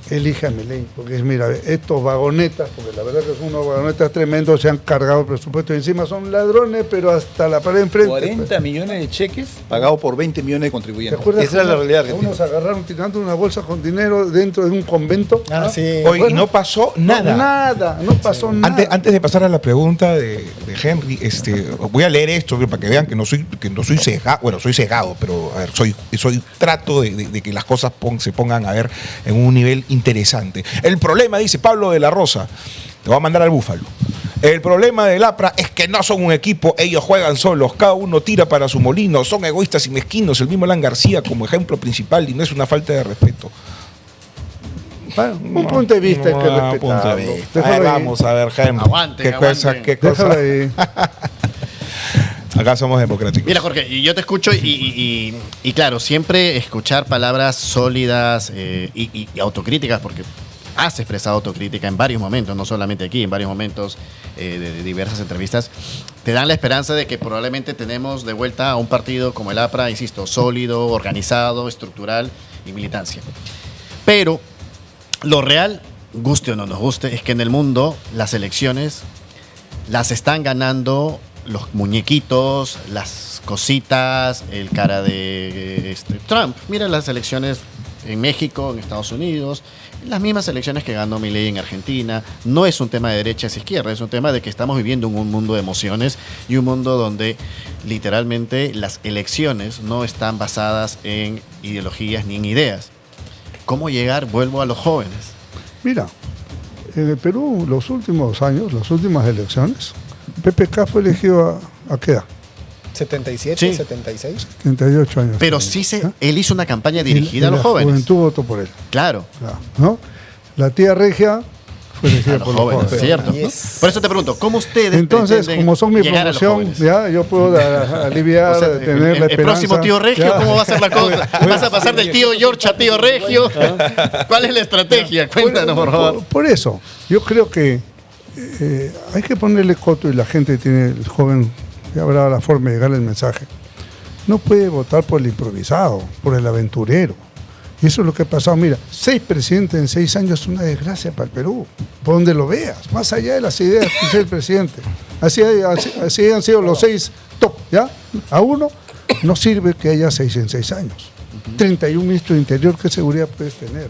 elige a Milei, porque es, mira, estos vagonetas, porque la verdad que son unos vagonetas tremendos, se han cargado el presupuesto y encima son ladrones, pero hasta la pared enfrente. 40 millones de cheques pagados por 20 millones de ¿Te contribuyentes. acuerdas? Esa es la realidad a argentina. unos agarraron tirando una bolsa con dinero dentro de un convento. Ah, sí. Hoy Bueno, no pasó nada. No pasó nada. Antes de pasar a la pregunta de Henry, voy a leer esto para que vean que no soy cegado. Bueno, soy cegado, pero a ver, trato de que las cosas se pongan a ver en un nivel interesante. El problema, dice Pablo de la Rosa, te va a mandar al Búfalo. El problema del APRA es que no son un equipo, ellos juegan solos, cada uno tira para su molino, son egoístas y mezquinos, el mismo Alan García como ejemplo principal y no es una falta de respeto. Bueno, un punto de vista hay que respetarlo. Déjalo ahí. Vamos a ver, Henry. Aguanten, aguanten. ¿Qué Déjalo cosa? ahí. Acá somos democráticos. Mira, Jorge, y yo te escucho y claro, siempre escuchar palabras sólidas y autocríticas, porque has expresado autocrítica en varios momentos, no solamente aquí, en varios momentos de diversas entrevistas, te dan la esperanza de que probablemente tenemos de vuelta a un partido como el APRA, insisto, sólido, organizado, estructural y militancia. Pero lo real, guste o no nos guste, es que en el mundo las elecciones las están ganando los muñequitos, las cositas, el cara de Trump. Mira las elecciones en México, en Estados Unidos, las mismas elecciones que ganó Milei en Argentina. No es un tema de derechas e izquierdas, es un tema de que estamos viviendo en un mundo de emociones y un mundo donde literalmente las elecciones no están basadas en ideologías ni en ideas. ¿Cómo llegar? Vuelvo a los jóvenes. Mira, en el Perú, los últimos años, las últimas elecciones, PPK fue elegido a qué edad? 77, Sí. 76. 78 años. Pero tenía, sí ¿eh? él hizo una campaña Y dirigida a los la jóvenes. juventud votó por él. Claro. Claro, ¿no? La tía Regia fue elegida A los por los jóvenes, jóvenes. ¿cierto? Yes. Por eso te pregunto, ¿cómo ustedes Entonces, pretenden como son mi llegar a los promoción, jóvenes? ya yo puedo aliviar, O sea, tener la el esperanza. próximo tío Regio, ya. ¿cómo va a ser la cosa? ¿Vas a pasar del tío George a tío Regio? ¿Cuál es la estrategia? Cuéntanos, por favor. Por eso, yo creo que hay que ponerle coto y la gente tiene, el joven, ya habrá la forma de llegarle el mensaje. No puede votar por el improvisado, por el aventurero. Y eso es lo que ha pasado. Mira, 6 presidentes en 6 años es una desgracia para el Perú, por donde lo veas, más allá de las ideas que es el presidente. Así han sido los 6 top, ¿ya? A uno no sirve que haya 6 en 6 años. 31 ministros de Interior, ¿qué seguridad puedes tener?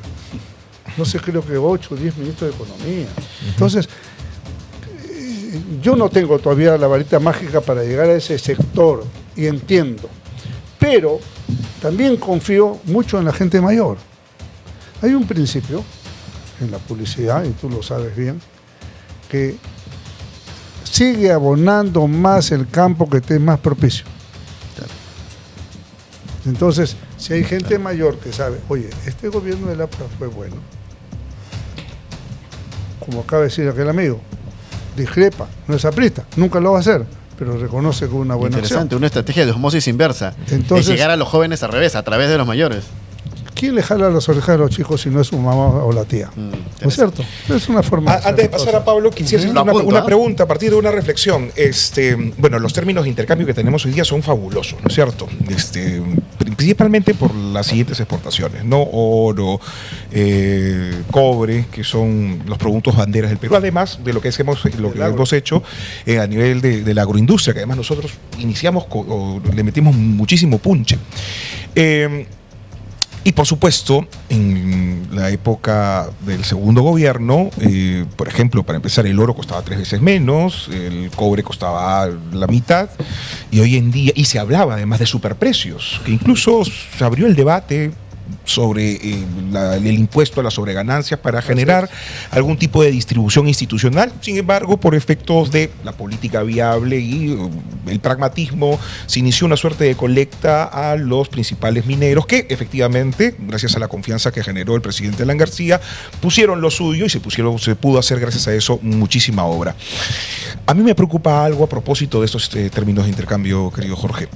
No sé, creo que 8 o 10 ministros de Economía. Entonces, yo no tengo todavía la varita mágica para llegar a ese sector, y entiendo. Pero también confío mucho en la gente mayor. Hay un principio en la publicidad, y tú lo sabes bien, que sigue abonando más el campo que esté más propicio. Entonces, si hay gente mayor que sabe, oye, este gobierno de la APRA fue bueno, como acaba de decir aquel amigo, discrepa, no es aprista, nunca lo va a hacer, pero reconoce que hubo una buena Interesante, acción. una estrategia de osmosis inversa. Entonces, de llegar a los jóvenes al revés, a través de los mayores. ¿Quién le jala las orejas a los chicos si no es su mamá o la tía? ¿No es cierto? Es una forma Antes de pasar a Pablo, quisiera hacer Lo apunto, una ¿ah? pregunta a partir de una reflexión. Bueno, los términos de intercambio que tenemos hoy día son fabulosos, ¿no es cierto? Principalmente por las siguientes exportaciones, ¿no? Oro, cobre, que son los productos banderas del Perú, además de lo que hemos hecho a nivel de la agroindustria, que además nosotros iniciamos le metimos muchísimo punche. Y por supuesto, en la época del segundo gobierno, por ejemplo, para empezar, el oro costaba 3 veces menos, el cobre costaba la mitad, y hoy en día, y se hablaba además de superprecios, que incluso se abrió el debate sobre el impuesto a las sobreganancias para generar algún tipo de distribución institucional. Sin embargo, por efectos de la política viable y el pragmatismo, se inició una suerte de colecta a los principales mineros que efectivamente, gracias a la confianza que generó el presidente Alan García, pusieron lo suyo y se pudo hacer gracias a eso muchísima obra. A mí me preocupa algo a propósito de estos términos de intercambio, querido Jorge.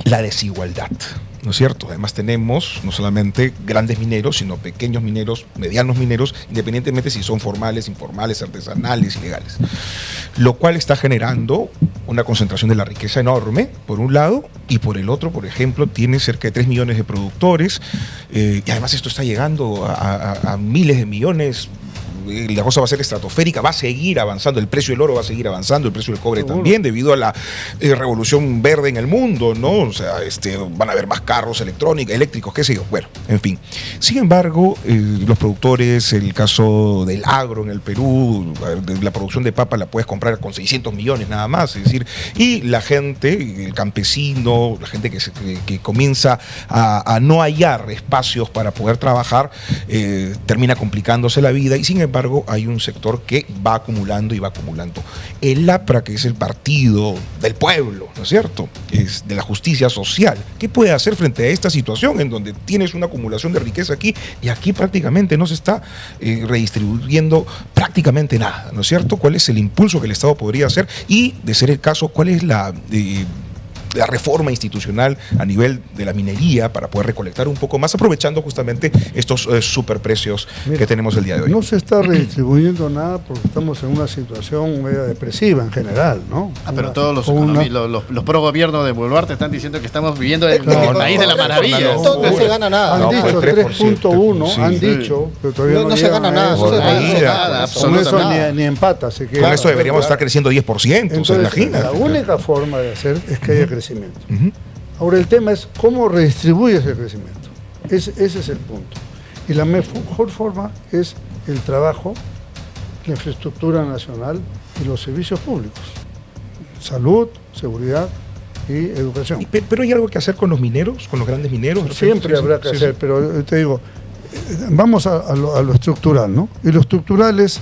La desigualdad, ¿no es cierto? Además tenemos no solamente grandes mineros, sino pequeños mineros, medianos mineros, independientemente si son formales, informales, artesanales, ilegales. Lo cual está generando una concentración de la riqueza enorme, por un lado, y por el otro, por ejemplo, tiene cerca de 3 millones de productores, y además esto está llegando a miles de millones. La cosa va a ser estratosférica, va a seguir avanzando, el precio del oro va a seguir avanzando, el precio del cobre también, debido a la revolución verde en el mundo, ¿no? O sea, van a haber más carros eléctricos, qué sé yo, bueno, en fin. Sin embargo, los productores, el caso del agro en el Perú, la producción de papa la puedes comprar con 600 millones nada más, es decir, y la gente, el campesino, la gente que comienza a no hallar espacios para poder trabajar, termina complicándose la vida, y sin embargo hay un sector que va acumulando y va acumulando. El APRA, que es el partido del pueblo, ¿no es cierto? Es de la justicia social. ¿Qué puede hacer frente a esta situación en donde tienes una acumulación de riqueza aquí y aquí prácticamente no se está redistribuyendo prácticamente nada, ¿no es cierto? ¿Cuál es el impulso que el Estado podría hacer? Y, de ser el caso, ¿cuál es la reforma institucional a nivel de la minería para poder recolectar un poco más, aprovechando justamente estos superprecios que tenemos el día de hoy? No se está redistribuyendo nada porque estamos en una situación media depresiva en general, ¿no? Pero todos los pro gobierno de Boluarte están diciendo que estamos viviendo en el país de la maravilla. No se gana nada. Han dicho 3.1, han dicho, pero todavía no se gana nada. Con eso ni empata. Con esto deberíamos estar creciendo 10%, entonces, imagínate. la única forma de hacer es que haya crecimiento. Ahora el tema es cómo redistribuyes el crecimiento. Ese es el punto. Y la mejor forma es el trabajo, la infraestructura nacional y los servicios públicos. Salud, seguridad y educación. Pero hay algo que hacer con los mineros, con los grandes mineros. Siempre habrá que hacer, pero te digo, vamos a lo estructural, ¿no? Y lo estructural es,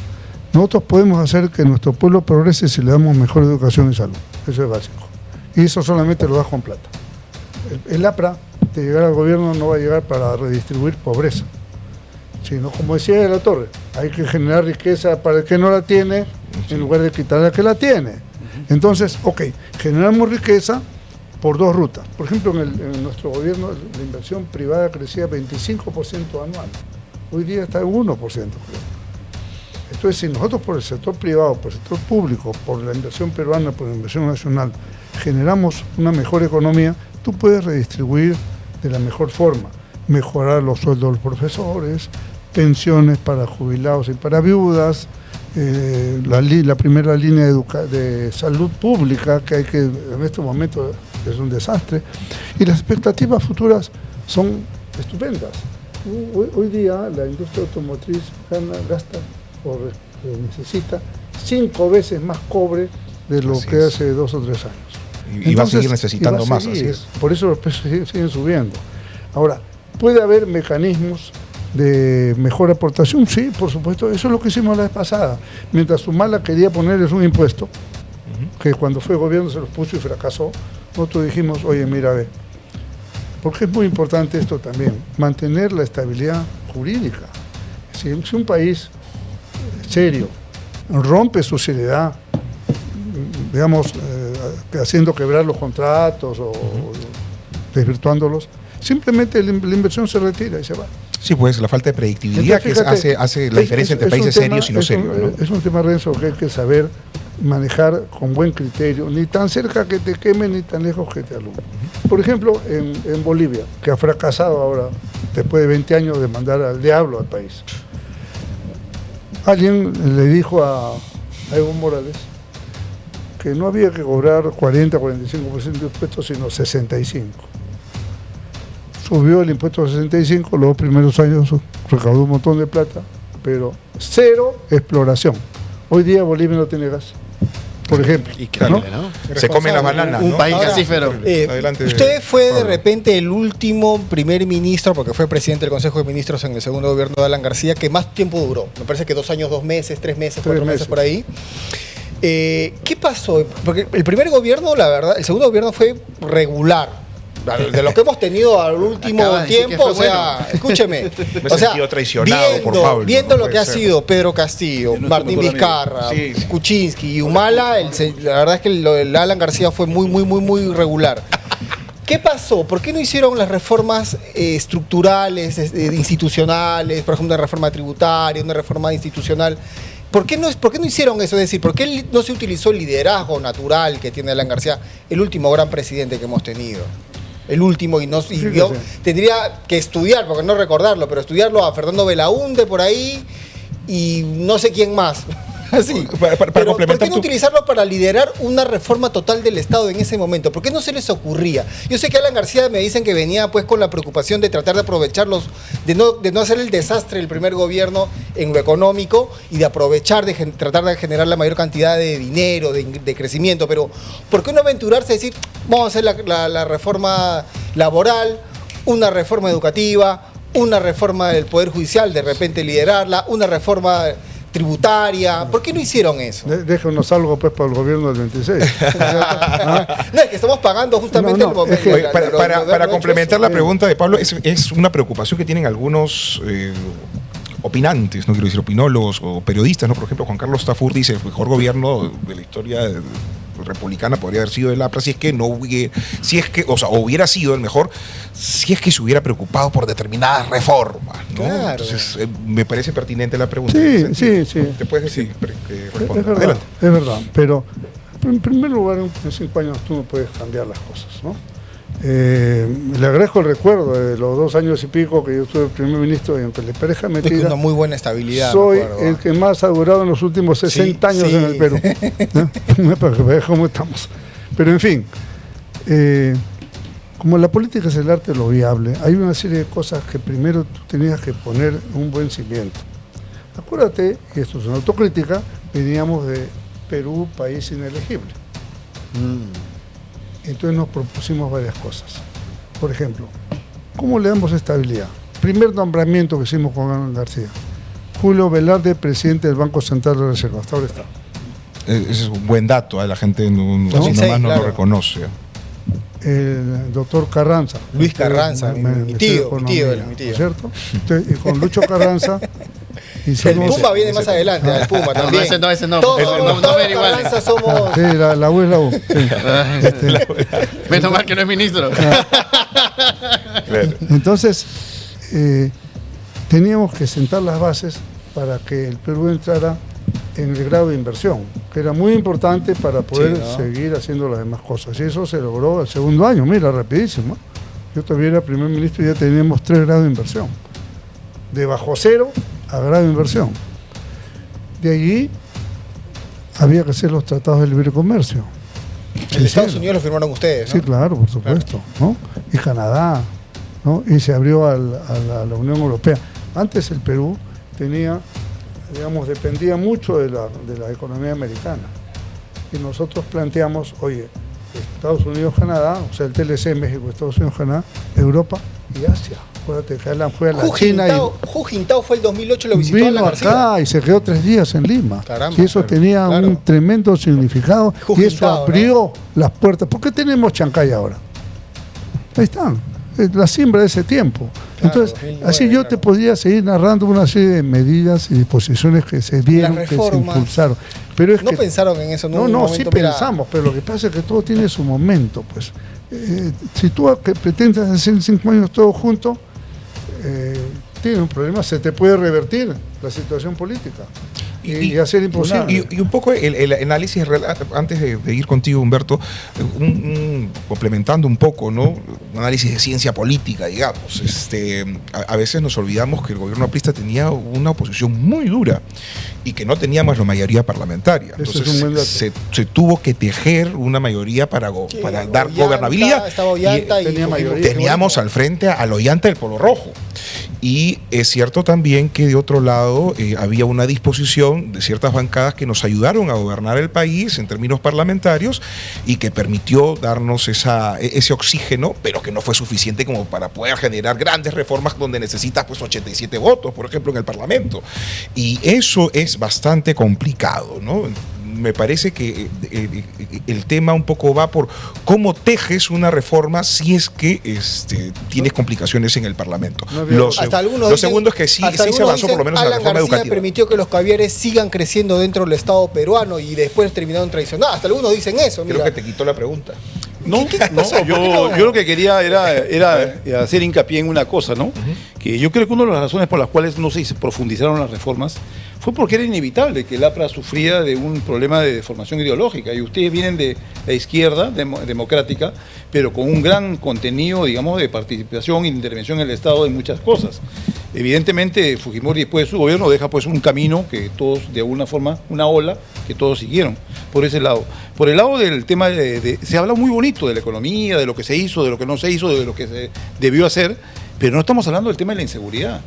nosotros podemos hacer que nuestro pueblo progrese si le damos mejor educación y salud. Eso es básico. Y eso solamente lo das con plata. El APRA, de llegar al gobierno, no va a llegar para redistribuir pobreza. sino como decía de la Torre, hay que generar riqueza para el que no la tiene en lugar de quitarle al que la tiene. Entonces, generamos riqueza por dos rutas. Por ejemplo, en nuestro gobierno la inversión privada crecía 25% anual. Hoy día está en 1%, creo. Entonces, si nosotros por el sector privado, por el sector público, por la inversión peruana, por la inversión nacional, generamos una mejor economía, tú puedes redistribuir de la mejor forma, mejorar los sueldos de los profesores, pensiones para jubilados y para viudas, la primera línea de salud pública, que en este momento es un desastre, y las expectativas futuras son estupendas. Hoy día la industria automotriz gasta o necesita 5 veces más cobre de lo que hace 2 o 3 años. Y va a seguir necesitando más, así es. Por eso los precios siguen subiendo. Ahora, ¿puede haber mecanismos de mejor aportación? Sí, por supuesto, eso es lo que hicimos la vez pasada. Mientras Humala quería ponerles un impuesto, que cuando fue gobierno se los puso y fracasó, nosotros dijimos, oye, mira, a ver, porque es muy importante esto también, mantener la estabilidad jurídica. Si un país serio rompe su seriedad, digamos, haciendo quebrar los contratos o desvirtuándolos, simplemente la inversión se retira y se va. Sí, pues la falta de predictibilidad. Entonces, fíjate, hace la diferencia entre países serios y no serios, ¿no? Es un tema, Renzo, que hay que saber manejar con buen criterio, ni tan cerca que te quemen, ni tan lejos que te alumbre. Por ejemplo, en Bolivia, que ha fracasado ahora, después de 20 años de mandar al diablo al país, alguien le dijo a Evo Morales que no había que cobrar 40-45% de impuestos, sino 65%. Subió el impuesto a 65%, los primeros años recaudó un montón de plata, pero cero exploración. Hoy día Bolivia no tiene gas, por ejemplo. Increíble, ¿no? Se comen las bananas, Un ¿no? país Ahora, gasífero. Usted fue de repente el último primer ministro, porque fue presidente del Consejo de Ministros en el segundo gobierno de Alan García, que más tiempo duró. Me parece que 2 años, 2 meses, 3 meses, 4 meses por ahí. ¿Qué pasó? Porque el primer gobierno, la verdad, el segundo gobierno fue regular. De lo que hemos tenido al último tiempo, o sea, bueno. Escúcheme. Me he sentido traicionado por Pablo. Viendo no lo que ha sido Pedro Castillo, Martín Vizcarra, Kuczynski y Humala, la verdad es que lo de Alan García fue muy regular. ¿Qué pasó? ¿Por qué no hicieron las reformas estructurales, institucionales, por ejemplo, una reforma tributaria, una reforma institucional? ¿Por qué no hicieron eso? Es decir, ¿por qué no se utilizó el liderazgo natural que tiene Alan García, el último gran presidente que hemos tenido? El último, yo tendría que estudiar, porque no recordarlo, pero estudiarlo a Fernando Belaúnde por ahí y no sé quién más. Así. Para pero complementar ¿por qué no utilizarlo para liderar una reforma total del Estado en ese momento? ¿Por qué no se les ocurría? Yo sé que Alan García me dicen que venía pues con la preocupación de tratar de aprovecharlos, de no hacer el desastre del primer gobierno en lo económico y de aprovechar, tratar de generar la mayor cantidad de dinero, de crecimiento, pero ¿por qué no aventurarse a decir, vamos a hacer la reforma laboral, una reforma educativa, una reforma del Poder Judicial, de repente liderarla, una reforma tributaria? ¿Por qué no hicieron eso? Déjenos algo pues para el gobierno del 26. No, es que estamos pagando justamente el momento. Es que, para complementar la pregunta de Pablo, es una preocupación que tienen algunos opinantes, no quiero decir opinólogos o periodistas, ¿no? Por ejemplo, Juan Carlos Tafur dice, el mejor gobierno de la historia republicana podría haber sido el APRA hubiera sido el mejor si es que se hubiera preocupado por determinadas reformas, ¿no? Claro. Entonces, me parece pertinente la pregunta. Sí. ¿Te puedes decir? Es verdad, pero en primer lugar, en 5 años tú no puedes cambiar las cosas, ¿no? Le agradezco el recuerdo de los 2 años y pico que yo estuve primer ministro y aunque le parezca mentira, una muy buena estabilidad. Soy el que más ha durado en los últimos 60 años en el Perú. ¿No? Para que veas cómo estamos. Pero en fin, como la política es el arte de lo viable, hay una serie de cosas que primero tú tenías que poner un buen cimiento. Acuérdate, y esto es una autocrítica, veníamos de Perú, país inelegible. Entonces nos propusimos varias cosas. Por ejemplo, ¿cómo le damos estabilidad? Primer nombramiento que hicimos con Alan García. Julio Velarde, presidente del Banco Central de Reserva. Hasta ahora está. Ese es un buen dato, la gente así nomás no lo reconoce. el doctor Carranza. Luis Carranza, mi tío, Ministerio de mi tío, Economía, mi tío. ¿no es cierto? Entonces, y con Lucho Carranza El hicimos... Puma viene más adelante, el Puma también. ese no. Todos, No todos me da igual. Carranza somos... Sí, la U es la U. Sí. Menos mal que no es ministro. Claro. Entonces, teníamos que sentar las bases para que el Perú entrara en el grado de inversión, que era muy importante para poder Sí, ¿no? seguir haciendo las demás cosas. Y eso se logró el segundo año, mira, rapidísimo. Yo todavía era primer ministro y ya teníamos 3 grados de inversión. De bajo cero a grado de inversión. De allí había que hacer los tratados de libre comercio. En Estados Unidos lo firmaron ustedes, ¿no? Sí, claro, por supuesto, ¿no? Y Canadá, ¿no? Y se abrió a la Unión Europea. Antes el Perú tenía, digamos, dependía mucho de la economía americana. Y nosotros planteamos, oye, Estados Unidos, Canadá, o sea, el TLC, México, Estados Unidos, Canadá, Europa y Asia. Acuérdate que Alan fue a la China Hu Jintao fue el 2008, lo y visitó Alan vino García. acá y se quedó 3 días en Lima. Caramba, y eso claro, tenía claro. un tremendo significado Hu y eso Jintao, abrió las puertas. ¿Por qué tenemos Chancay ahora? Ahí están, es la siembra de ese tiempo. Claro, Entonces, 2009, así yo te claro. podría seguir narrando una serie de medidas y disposiciones que se dieron, Las que se reformas. impulsaron. Pero es No que, pensaron en eso, no, un no, sí momento, mira, pensamos, pero lo que pasa es que todo tiene su momento. Pues. Si tú que pretendes hacer en 5 años todo junto, tienes un problema, se te puede revertir la situación política y hacer imposible. Y un poco el análisis, antes de ir contigo, Humberto, complementando un poco, ¿no? Un análisis de ciencia política, digamos. A veces nos olvidamos que el gobierno aprista tenía una oposición muy dura y que no teníamos la mayoría parlamentaria. Ese es Entonces un buen dato. se tuvo que tejer una mayoría para dar Ollanta, gobernabilidad. estaba Ollanta y tenía mayoría. Teníamos al frente al Ollanta del Polo Rojo. Y es cierto también que de otro lado había una disposición de ciertas bancadas que nos ayudaron a gobernar el país en términos parlamentarios y que permitió darnos ese oxígeno, pero que no fue suficiente como para poder generar grandes reformas donde necesitas pues 87 votos, por ejemplo, en el Parlamento. Y eso es bastante complicado, ¿no? Me parece que el tema un poco va por cómo tejes una reforma si es que tienes complicaciones en el Parlamento. No había- Lo dicen- segundo es que sí hasta se algunos avanzó por lo menos en la Alan reforma García educativa. permitió que los caviares sigan creciendo dentro del Estado peruano y después terminaron traicionados. Hasta algunos dicen eso, mira. Creo que te quitó la pregunta. No, ¿Qué no, pasó? ¿Por qué no? yo lo que quería era hacer hincapié en una cosa, ¿no? Que yo creo que una de las razones por las cuales no se profundizaron las reformas fue porque era inevitable que el APRA sufría de un problema de formación ideológica. Y ustedes vienen de la izquierda democrática, pero con un gran contenido, digamos, de participación e intervención en el Estado en muchas cosas. Evidentemente, Fujimori después de su gobierno deja pues un camino que todos, de alguna forma, una ola que todos siguieron por ese lado. Por el lado del tema se habla muy bonito de la economía, de lo que se hizo, de lo que no se hizo, de lo que se debió hacer, pero no estamos hablando del tema de la inseguridad.